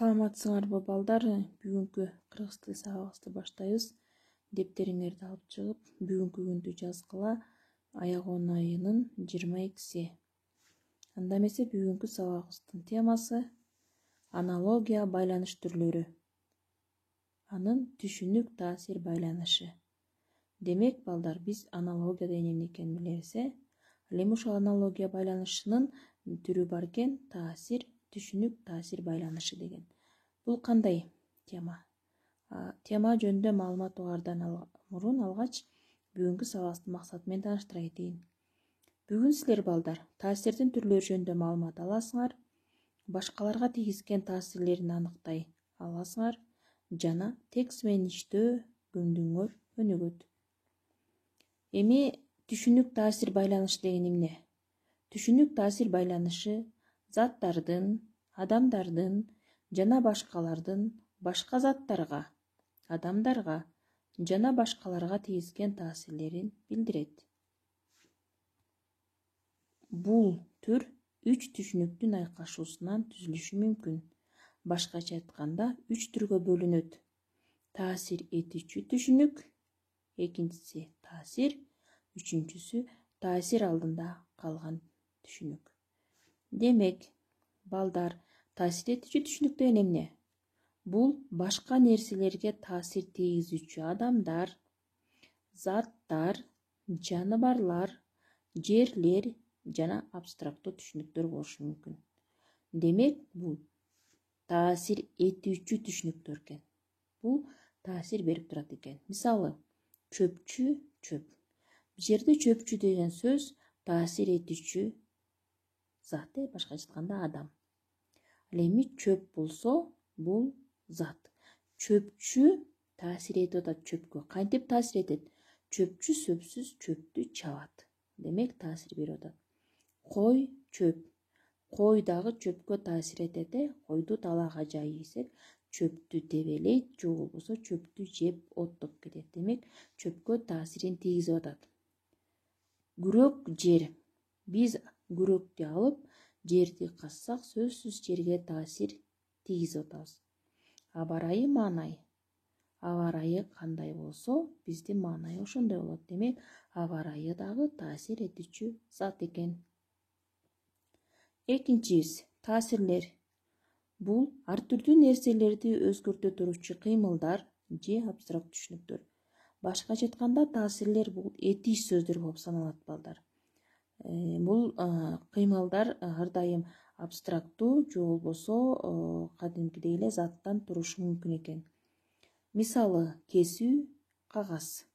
Саламатсыңарбы балдар? Бүгүнкү кыргыз тил сабагыбызды баштайбыз. Дептериңерди алып чыгып, бүгүнкү күндү жазгыла. Аягон айынын 22-си. Анда эмесе бүгүнкү сабагыбыздын темасы аналогия байланыш түрлөрү. Анын түшүнүк таасир байланышы. Демек, балдар, биз аналогия деген эмне экенин билебиз, Ал эми ушул аналогия байланышынын түрү бар экен, таасир, түшүнүк таасир байланышы деген. Бул кандай тема? Тема жөнүндө маалымат угардан мурун алгач, бүгүнкү сабагыбыздын максаты менен тааныштыра кетейин. Бүгүн силер, балдар, таасирдин түрлөрү жөнүндө маалымат аласыңар, башкаларга тийгизген таасирлерин аныктай аласыңар жана текст менен иштөө көңдүңөр өнүгөт. Эми түшүнүк таасир байланышы деген эмне? Түшүнүк таасир байланышы заттардын, адамдардын жана башкалардын башка заттарга, адамдарга жана башкаларга тийгизген таасирлерин билдирет. Бул түр 3 түшүнүктүн айкашуусунан түзүлүшү мүмкүн. Башкача айтканда 3 түргө бөлүнөт. Таасир этүүчү түшүнүк, экинчиси таасир, үчүнчүсү таасир алдында калган түшүнүк. Демек, балдар, таасир этүүчү түшүнүк деген эмне? Бул башка нерселерге таасир тийгизүүчү адамдар, заттар, жаныбарлар, жерлер жана абстрактуу түшүнүктөр болушу мүмкүн. Демек, бул таасир этүүчү түшүнүктөр экен. Бул таасир берип турат экен. Мисалы, чөпчү, чөп. Бул жерде чөпчү деген сөз таасир этүүчү зат, башкача айтканда адам. Ал эми чөп болсо, бул зат. Чөпчү таасир этип атат чөпкө. Кантип таасир этет? Чөпчү сөзсүз чөптү чабат. Демек, таасир берип атат. Кой, чөп. Кой дагы чөпкө таасир этет. Койду далага жайсек, чөптү тебелейт, же болбосо чөптү жеп оттоп кетет. Демек, чөпкө таасирин тийгизип атат. Күрөк, жер. Биз күрөктү алып, жерди казсак, сөзсүз жерге таасир тийгизип атабыз. Аба ырайы, маанай. Аба ырайы кандай болсо, биздин маанай ошондой болот. Демек, аба ырайы дагы таасир этүүчү зат экен. Экинчибиз, таасирлер. Бул ар түрдүү нерселерди өзгөртө туручу кыймылдар же абстракт түшүнүктөр. Башкача айтканда, таасирлер бул этиш сөздөр болуп саналат, балдар. Бул кыймылдар ар дайым абстрактуу же болбосо кадимкидей эле заттан турушу мүмкүн экен. Мисалы, кесүү, кагаз.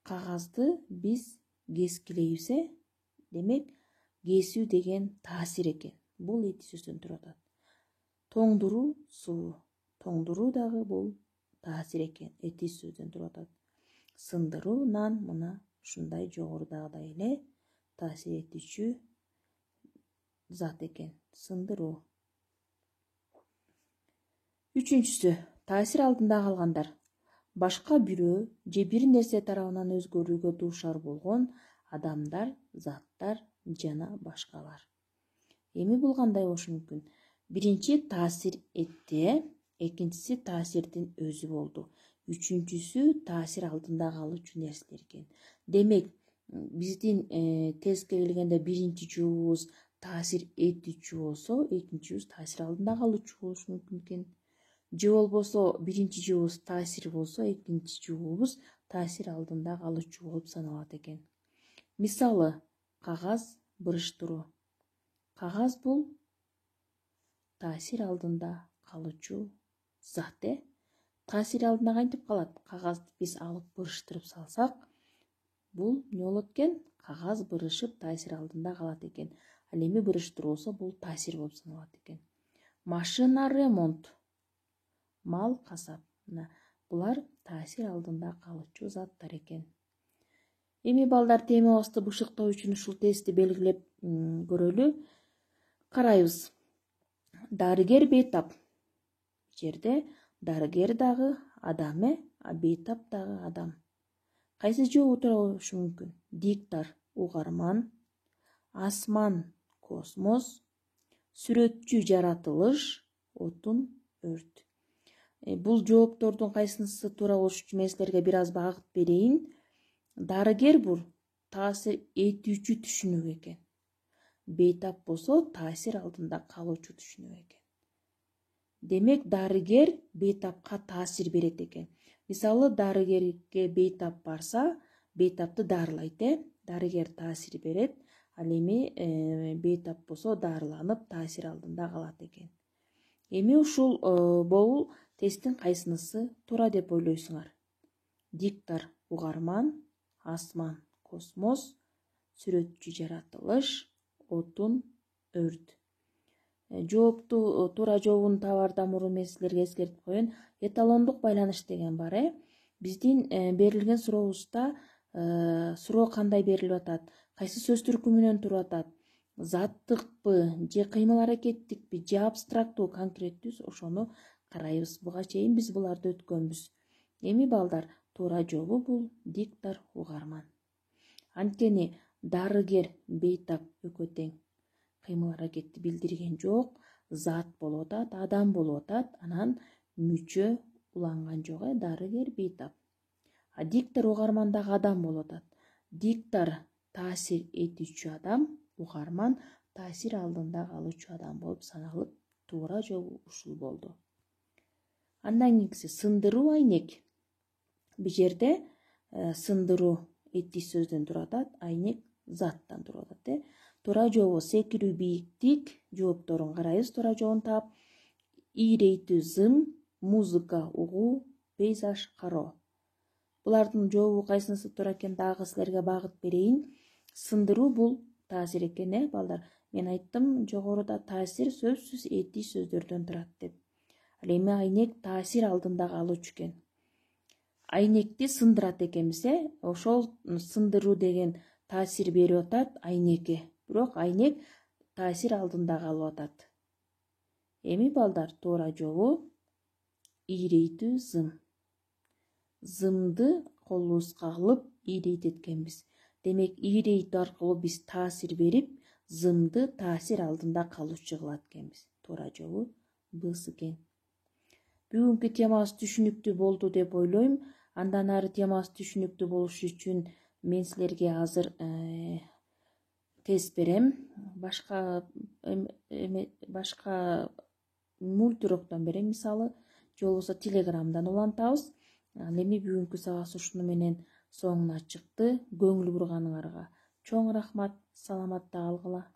Кагазды биз кескилейбиз, демек, кесүү деген таасир экен. Бул эти сөздөн туруп атат. Тоңдуруу, суу. Тоңдуруу дагы бул таасир экен. Эти сөздөн туруп атат. Сындыруунан мына ушундай жогорудагыдай эле таасир этүүчү зат экен. Сындыруу. Үчүнчүсү, таасир алдында калгандар. Башка бирөө же бир нерсе тарабынан өзгөрүүгө дуушар болгон адамдар, заттар жана башкалар. Эми бул кандай болушу мүмкүн? Биринчи таасир этти, экинчиси таасирдин өзү болду. Үчүнчүсү таасир алдында калуучу нерселер экен. Демек, биздин тестке келгенде биринчи жообубуз таасир этүүчү болсо, экинчибиз таасир алдында калуучу болушу мүмкүн экен. Же болбосо биринчи жообубуз таасир болсо, экинчи жообубуз таасир алдында калуучу болуп саналат экен. Мисалы, кагаз бырыштыруу. Кагаз бул таасир алдында калуучу зат, Таасир алдында кантип калат? Кагазды биз алып бырыштырып салсак, бул эмне болот экен? Кагаз бырышып таасир алдында калат экен. Ал эми бырыштыруу болсо, бул таасир болуп саналат экен. Машина ремонт. Мал касап. Булар таасир алдында калуучу заттар экен. Эми, балдар, темабызды бышыктоо үчүн ушул тестти белгилеп көрөлү. Карайбыз. Дарыгер, бейтап. Жерде дарыгер дагы адам, бейтап дагы адам. Кайсы жообу туура болушу мүмкүн? Диктор, угарман, асман, космос, сүрөтчү, жаратылыш, отун, өрт. Бул жооптордун кайсынысы туура болуш үчүн мен силерге бир аз багыт берейин. Дарыгер бул таасир этүүчү түшүнүк экен. Бейтап болсо таасир алдында калуучу түшүнүк экен. Демек дарыгер бейтапка таасир берет экен. Мисалы, дарыгерге бейтап барса, бейтапты дарылайт, дарыгер таасир берет, ал эми бейтап болсо дарыланып таасир алдында калат экен. Эми ушул болул тесттин кайсынысы туура деп ойлойсуңар? Диктор угарман, асман космос, сүрөтчү жаратылыш, отун өрт. Жоопту туура жообун табаардан мурун мен силерге эскертип коеюн. Эталондук байланыш деген бар. Биздин берилген сурообузда суроо кандай берилип атат? Кайсы сөз түркүмүнөн туруп атат? Заттыкпы, же кыймыл аракеттикпи, же абстрактуу, конкреттүү? Ошону карайбыз. Буга чейин биз буларды өткөнбүз. Эми балдар, туура жообу бул диктор угарман. Анткени дарыгер, бейтап экөө тең. Кыймыл аракетти билдирген жок, зат болуп атат, адам болуп атат, анан мүчө уланган жок, дарыгер, бейтап. А диктор угармандагы адам болуп атат. Диктор таасир этүүчү адам, угарман таасир алдында калуучу адам болуп саналып, туура жообу ушул болду. Андан кийинкиси сындыруу айнек. Бул жерде сындыруу эти сөздөн туруп атат, айнек заттан туруп атат. Туура жообу секирүү, бийиктик жоопторун карайбыз. Туура жообун таап, ийрейтүү зым, музыка угуу, пейзаж кароо. Булардын жообу кайсынысы туура экен дагы силерге багыт берейин. Сындыруу бул таасир экен, балдар. Мен айттым жогоруда таасир сөзсүз эти сөздөрдөн турат деп. Ал эми айнек таасир алдында калуучу экен. Айнекти сындырат экенбиз, ошол сындыруу деген таасир берип атат айнекке. Бирок айнек таасир алдында калып атат. Эми балдар, туура жообу ийрейтүү зым. Зымды колубузга алып ийрейт эткенбиз. Демек ийрейтүү аркылуу биз таасир берип, зымды таасир алдында калуучу кылат экенбиз. Туура жообу быс экен. Бүгүнкү темабыз түшүнүктүү болду деп ойлойм. Андан ары темабыз түшүнүктүү болуш үчүн мен силерге азыр тест берем. Башка мультуроктон берем, мисалы, же болбосо телеграмдан улантабыз. Ал эми бүгүнкү сабак ушуну менен соңуна чыкты. Көңүл бурганыңарга чоң рахмат. Саламатта калгыла.